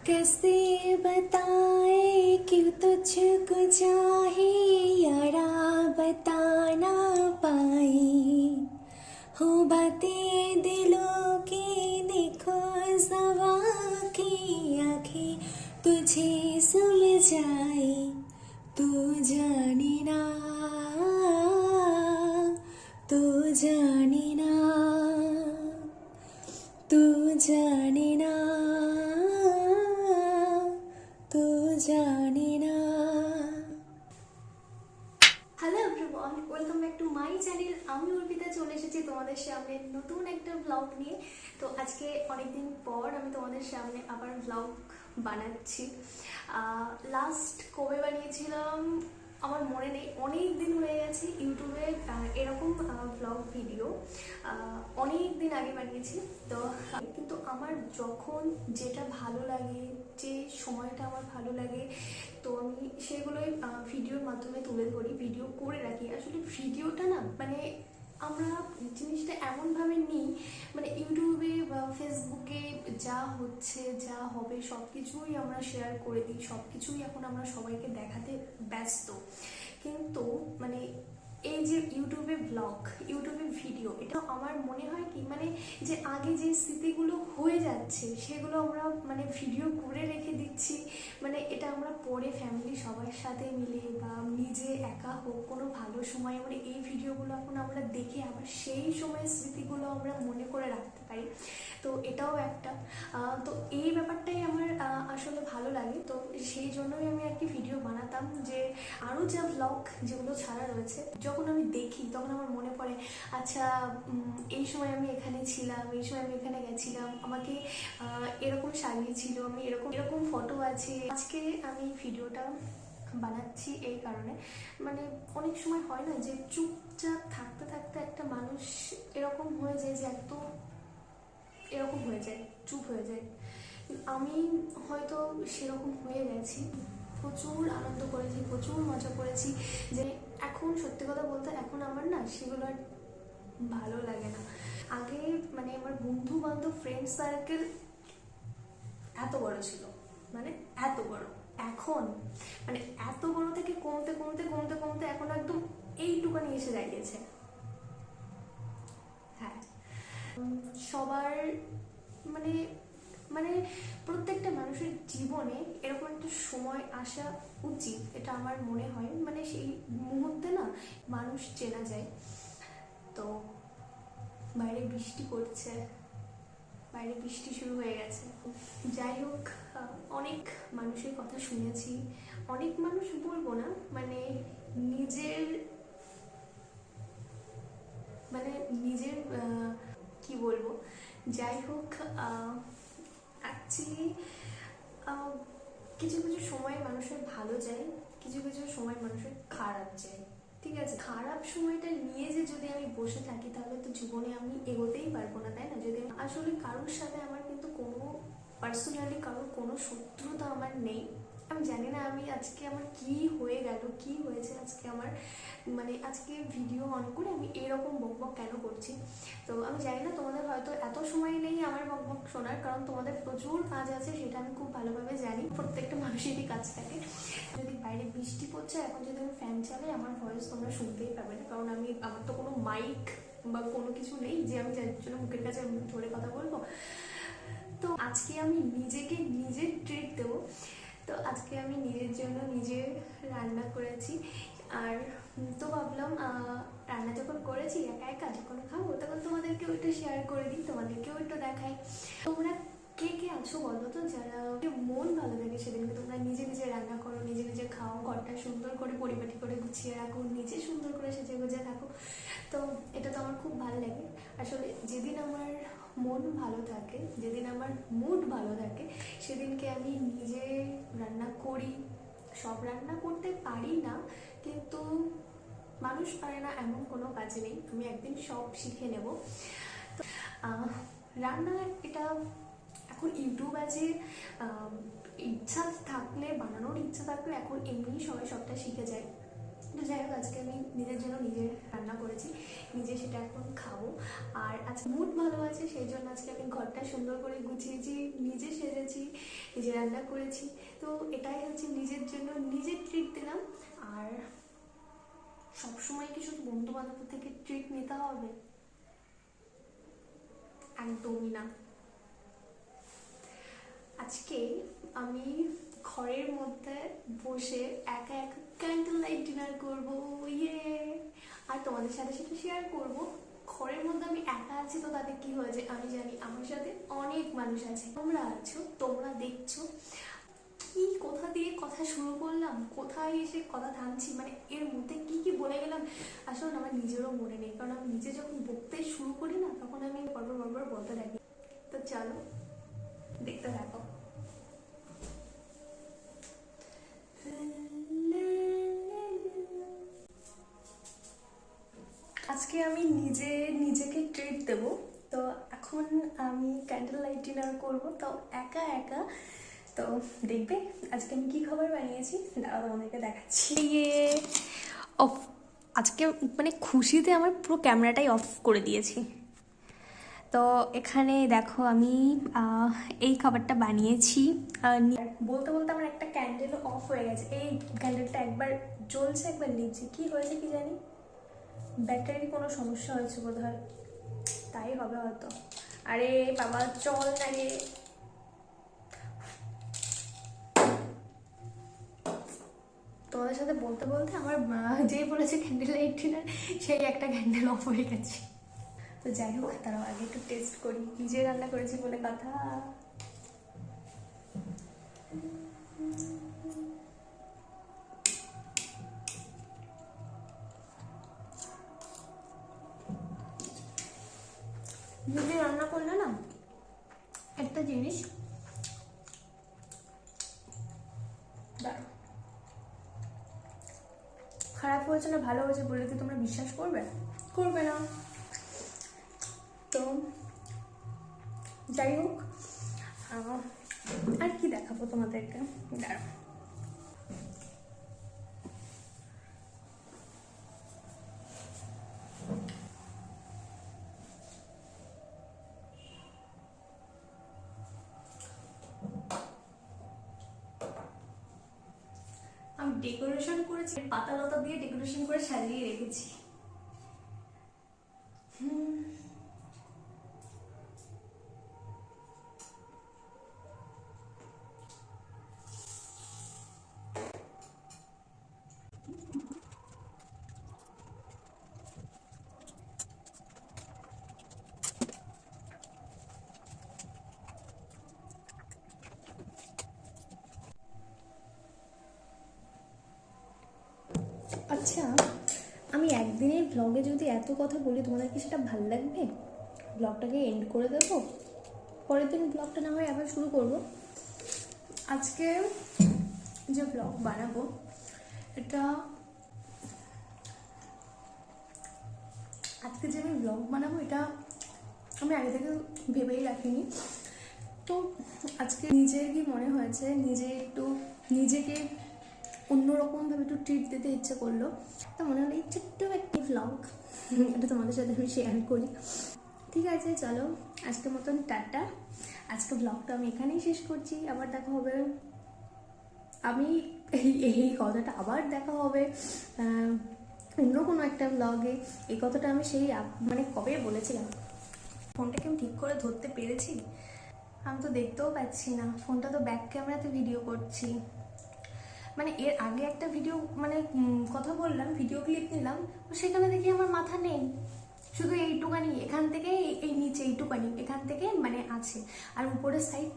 कैसे बताए क्यों तुझको चाहे यारा बता ना पाए हो बातें दिलों की देखो सवा की आंखें तुझे समझाए तू जाने ना तू जाने ना तू जाने ना तू जाने ना। Hello everyone, welcome back to my channel. আমি অর্পিতা চলে এসেছি তোমাদের সামনে নতুন একটা ব্লগ নিয়ে। তো আজকে অনেকদিন পর আমি তোমাদের সামনে আবার ব্লগ বানাচ্ছি। লাস্ট কবে বানিয়েছিলাম আমার মনে নেই, অনেক দিন হয়ে গেছে। ইউটিউবে এরকম ব্লগ ভিডিও অনেক দিন আগে বানিয়েছি। তো কিন্তু আমার যখন যেটা ভালো লাগে, যে সময়টা আমার ভালো লাগে, তো আমি সেগুলোই ভিডিওর মাধ্যমে তুলে ধরি, ভিডিও করে রাখি। আসলে ভিডিওটা না মানে আমরা জিনিসটা এমনভাবে নিই, মানে ইউটিউবে বা ফেসবুকে যা হচ্ছে যা হবে সব কিছুই আমরা শেয়ার করে দিই, সব কিছুই এখন আমরা সবাইকে দেখাতে ব্যস্ত। কিন্তু মানে এই যে ইউটিউবে ব্লগ, ইউটিউবে ভিডিও, এটা আমার মনে হয় কি মানে যে আগে যে স্মৃতিগুলো হয়ে যাচ্ছে সেগুলো আমরা মানে ভিডিও করে রেখে দিচ্ছি। মানে এটা আমরা পরে ফ্যামিলি সবার সাথে মিলে বা নিজে একা হোক কোনো ভালো সময় মানে এই ভিডিওগুলো এখন আমরা দেখে আবার সেই সময়ের স্মৃতিগুলো আমরা মনে করে রাখতে পারি। তো এটাও একটা তো এই ব্যাপারটাই আমার আসলে ভালো লাগে। তো সেই জন্যই আমি আর কি ভিডিও বানাতাম, যে আরও যা ব্লগ যেগুলো ছাড়া রয়েছে যখন আমি দেখি তখন আমার মনে পড়ে আচ্ছা এই সময় আমি এখানে ছিলাম, এই সময় আমি এখানে গেছিলাম, আমাকে এরকম সাজিয়েছিল, আমি এরকম এরকম ফটো আছে। আজকে আমি ভিডিওটা বানাচ্ছি এই কারণে, মানে অনেক সময় হয় না যে চুপচাপ থাকতে থাকতে একটা মানুষ এরকম হয়ে যায় যে একদম এরকম হয়ে যায়, চুপ হয়ে যায়। আমি হয়তো সেরকম হয়ে গেছি, প্রচুর আনন্দ করেছি, প্রচুর মজা করেছি। যে এখন সত্যি কথা বলতে এখন আমার না সেগুলো আর ভালো লাগে না। আগে মানে আমার বন্ধু বান্ধব ফ্রেন্ড সার্কেল এত বড় ছিল, মানে এত বড়। এখন মানে এত বড় থেকে কমতে কমতে কমতে কমতে এখন একদম এইটুকানি এসে দাঁড়িয়েছে। হ্যাঁ, সবার মানে মানে প্রত্যেকটা মানুষের জীবনে এরকম একটা সময় আসা উচিত, এটা আমার মনে হয়। মানে সেই মুহূর্তে না মানুষ চেনা যায়। তো বাইরে বৃষ্টি পড়ছে, বাইরে বৃষ্টি শুরু হয়ে গেছে। যাই হোক, অনেক মানুষের কথা শুনেছি, অনেক মানুষ বলবো না, মানে নিজের মানে নিজের কি বলবো, যাই হোক অ্যাকচুয়ালি কিছু কিছু সময় মানুষের ভালো যায়, কিছু কিছু সময় মানুষের খারাপ যায়। ঠিক আছে, খারাপ সময়টা নিয়ে যে যদি আমি বসে থাকি তাহলে তো জীবনে আমি এগোতেই পারবো না, তাই না? যদি আসলে কারোর সাথে আমার কিন্তু কোনো পার্সোনালি কারোর কোনো শত্রুতা আমার নেই। আমি জানি না আমি আজকে আমার কি হয়ে গেল, কি হয়েছে আজকে আমার, মানে আজকে ভিডিও অন করে আমি এরকম বকবক কেন করছি। তো আমি জানি না, তোমাদের হয়তো এত সময় নেই আমার বকবক শোনার, কারণ তোমাদের প্রচুর কাজ আছে, সেটা আমি খুব ভালোভাবে জানি। প্রত্যেকটা মানুষেরই কাজ থাকে। যদি বাইরে বৃষ্টি পড়ছে, এখন যদি আমি ফ্যান চালাই আমার ভয়েস তোমরা শুনতেই পাবে না, কারণ আমার তো কোনো মাইক বা কোনো কিছু নেই যে আমি যার জন্য মুখের কাছে ধরে কথা বলবো। তো আজকে আমি নিজেকে নিজের ট্রিট দেবো। তো আজকে আমি নিজের জন্য নিজে রান্না করেছি। আর তো ভাবলাম রান্না যখন করেছি একা একা যখন খাবো তখন তোমাদেরকেও একটু শেয়ার করে দিই, তোমাদেরকেও একটু দেখাই। তোমরা কে কে আছো বলো তো, যারা মন ভালো থাকে সেদিনকে তোমরা নিজে নিজে রান্না করো, নিজে নিজে খাও, ঘরটা সুন্দর করে পরিপাটি করে গুছিয়ে রাখো, নিজে সুন্দর করে সেজে গুজে থাকো। তো এটা তো আমার খুব ভালো লাগে। আসলে যেদিন আমার মন ভালো থাকে, যেদিন আমার মুড ভালো থাকে, সেদিনকে আমি নিজে রান্না করি। সব রান্না করতে পারি না, কিন্তু মানুষ পারে না এমন কোনো কাজ নেই, আমি একদিন সব শিখে নেব। তো রান্না এটা এখন ইউটিউব আছে, ইচ্ছা থাকলে, বানানোর ইচ্ছা থাকলে এখন এমনি সবাই সবটা শিখে যায়। তো যাই হোক, আজকে আমি নিজের জন্য নিজে রান্না করেছি, নিজে সেটা এখন খাবো। আর আজকে মুড ভালো আছে, সেই জন্য আজকে আমি ঘরটা সুন্দর করে গুছিয়েছি, নিজে সেজেছি, নিজে রান্না করেছি। তো এটাই হচ্ছে নিজের জন্য নিজে ট্রিট দিলাম। আর সবসময় কি শুধু বন্ধু বান্ধব থেকে ট্রিট নিতে হবে? একদমই না। আজকে আমি ঘরের মধ্যে বসে একা একা ক্যান্ডেল লাইট ডিনার করবো, ইয়ে। আর তোমাদের সাথে সাথে শেয়ার করব। ঘরের মধ্যে আমি একা আছি তো তাতে কি হয়েছে আমি জানি, আমার সাথে অনেক মানুষ আছে, তোমরা আছো, তোমরা দেখছো। কি কোথা দিয়ে কথা শুরু করলাম, কোথায় এসে কথা থামছি, মানে এর মধ্যে কি কি বলে গেলাম আসলে আমার নিজেরও মনে নেই। কারণ আমি নিজে যখন বকতে শুরু করি না, তখন আমি বারবার বলতে থাকি। তো চলো দেখতে থাকো। আজকে আমি নিজেকে ট্রিট দেব। তো এখন আমি ক্যান্ডেল লাইট ডিনার করবো, তো একা একা। তো দেখবে আজকে আমি কি খাবার বানিয়েছি, দাঁড়াও তোমাদেরকে দেখাচ্ছি। ইয়ে অফ, আজকে মানে খুশিতে আমার পুরো ক্যামেরাটাই অফ করে দিয়েছি। তো এখানে দেখো আমি এই খাবারটা বানিয়েছি। বলতে বলতে আমার একটা ক্যান্ডেল অফ হয়ে গেছে। এই ক্যান্ডেলটা একবার জ্বলছে একবার নিচ্ছে, কি হয়েছে কি জানি, ব্যাটারির কোনো সমস্যা হয়েছে বোধহয়, তাই হবে হয়তো। আরে বাবা চল না রে। তোমাদের সাথে বলতে বলতে আমার যেই বলেছে ক্যান্ডেল লাইট ডিনার, সেই একটা ক্যান্ডেল অফ হয়ে গেছে। তো যাই হোক, তারাও আগে একটু টেস্ট করি, নিজে রান্না করেছি বলে কথা। নিজে রান্না করলে না একটা জিনিস, দাঁড়াও, খারাপ হয়েছে না ভালো হয়েছে বলে কি তোমরা বিশ্বাস করবে? করবে না। তো যাই হোক, আর কি দেখাবো তোমাদেরকে, দাঁড়াও। আমি ডেকোরেশন করেছি, পাতা লতা দিয়ে ডেকোরেশন করে সাজিয়ে রেখেছি। আচ্ছা, আমি একদিনের ব্লগে যদি এত কথা বলি তোমাদের কি সেটা ভালো লাগবে? ব্লগটাকে এন্ড করে দেবো, পরের দিন ব্লগটা না হয় আবার শুরু করব। আজকে যে ব্লগ বানাবো এটা, আজকে যে আমি ব্লগ বানাবো এটা আমি আগে থেকে ভেবেই রাখিনি। তো আজকে নিজের কি মনে হয়েছে, নিজেকে অন্যরকমভাবে একটু ট্রিট দিতে ইচ্ছে করলো। তো মনে হলো এই ছোট্ট একটি ব্লগ এটা তোমাদের সাথে আমি শেয়ার করি। ঠিক আছে চলো, আজকের মতন টাটা। আজকে ব্লগটা আমি এখানেই শেষ করছি, আবার দেখা হবে। আমি এই কথাটা আবার দেখা হবে অন্য কোনো একটা ব্লগে। এই কথাটা আমি সেই মানে কবে বলেছিলাম। ফোনটাকে আমি ঠিক করে ধরতে পেরেছি? আমি তো দেখতেও পাচ্ছি না, ফোনটা তো ব্যাক ক্যামেরাতে ভিডিও করছি। মানে এর আগে একটা ভিডিও মানে কথা বললাম, ভিডিও ক্লিপ নিলাম, সেখানে দেখি আমার মাথা নেই, শুধু এইটুকানি, এখান থেকে এই নিচে এইটুকানি এখান থেকে মানে আছে, আর উপরের সাইড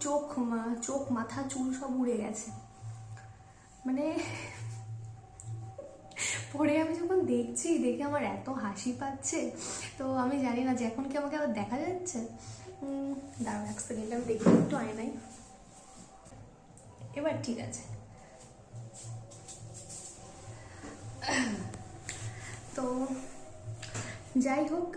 চোখ মাথা চুল সব উড়ে গেছে। মানে পরে আমি যখন দেখছি, দেখে আমার এত হাসি পাচ্ছে। তো আমি জানি না যে এখন কি আমাকে আবার দেখা যাচ্ছে। দাঁড়াও এক সেকেন্ড, আমি দেখি একটু আয়নায়। এবার ঠিক আছে। তো যাই হোক,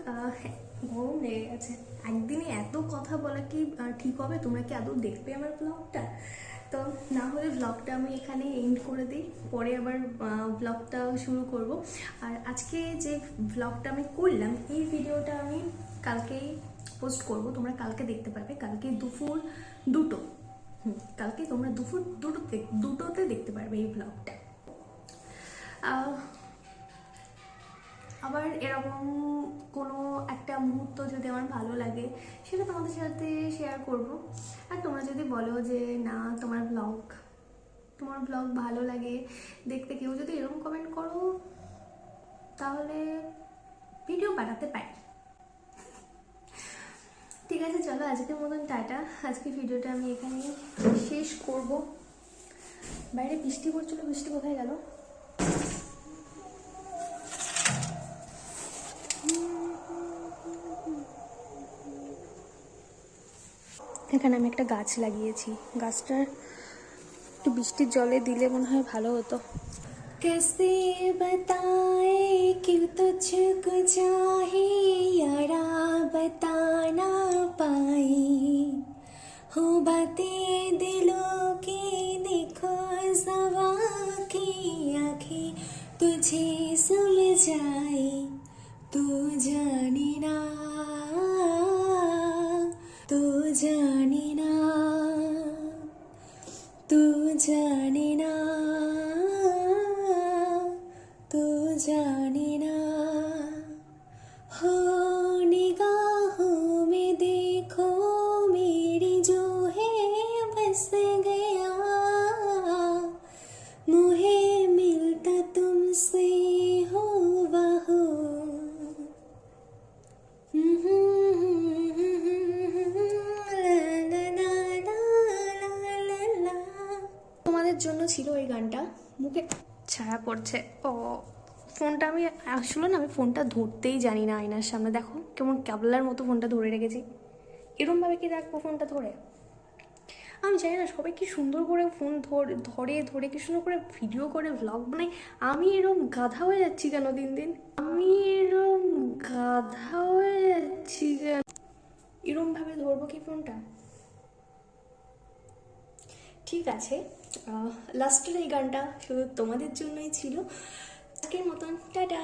গরম লেগে গেছে। একদিনে এত কথা বলা কি ঠিক হবে? তোমরা কি আদৌ দেখবে আমার ব্লগটা? তো না হলে ব্লগটা আমি এখানে এন্ড করে দিই, পরে আবার ব্লগটা শুরু করব। আর আজকে যে ব্লগটা আমি করলাম, এই ভিডিওটা আমি কালকেই পোস্ট করব, তোমরা কালকে দেখতে পাবে। কালকে দুপুর 2টো, কালকে তোমরা দুপুর দুটোতে দেখতে পারবে এই ব্লগটা। আবার এরকম কোনো একটা মুহূর্ত যদি আমার ভালো লাগে, সেটা তোমাদের সাথে শেয়ার করব। আর তোমরা যদি বলো যে না তোমার ব্লগ ভালো লাগে দেখতে, কেউ যদি এরকম কমেন্ট করো, তাহলে ভিডিও পাঠাতে পারি। ঠিক আছে, চলো আজকের মতন টাটা। আজকে ভিডিওটা আমি এখানে শেষ করব। বাইরে বৃষ্টি পড়ছিল, বৃষ্টি কোথায় গেল? এখানে আমি একটা গাছ লাগিয়েছি, গাছটার একটু বৃষ্টির জলে দিলে মনে হয় ভালো হতো। कैसे बताए कि तुझको चाहे यारा बता ना पाए हो बातें दिलों की देखो सवा की आंखें तुझे सुलझाए तू जाने ना तू जाने ना तू जाने ना तू जाने ना हो निगाहों में देखो मेरी जो है बस गया मुझे मिलता तुमसे हो वहो তোমাদের জন্য ছিল এই গানটা। মুখে ছায়া পড়ছে। ও ফোনটা আমি আসলে না, আমি ফোনটা ধরতেই জানি না আয়নার সামনে। দেখো কেমন ক্যাবলার মতো ফোনটা ধরে রেখেছি। এরমভাবে কি রাখবো ফোনটা ধরে? আমি জানি না, সবাই কি সুন্দর করে ফোন ধরে কি সুন্দর করে ভিডিও করে ভ্লগ বানাই। আমি এরম গাধা হয়ে যাচ্ছি কেন দিন দিন? আমি এরম গাধা হয়ে যাচ্ছি কেন? এরমভাবে ধরবো কি ফোনটা? ঠিক আছে, লাস্টের এই গানটা শুধু তোমাদের জন্যই ছিল। আজকের মতন টাটা।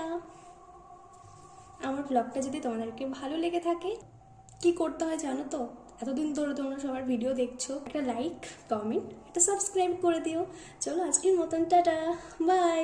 আমার ব্লগটা যদি তোমাদেরকে ভালো লেগে থাকে, কি করতে হয় জানো তো? এতদিন ধরে তোমরা সবার ভিডিও দেখছো, একটা লাইক, কমেন্ট, একটা সাবস্ক্রাইব করে দিও। চলো আজকের মতন টাটা, বাই।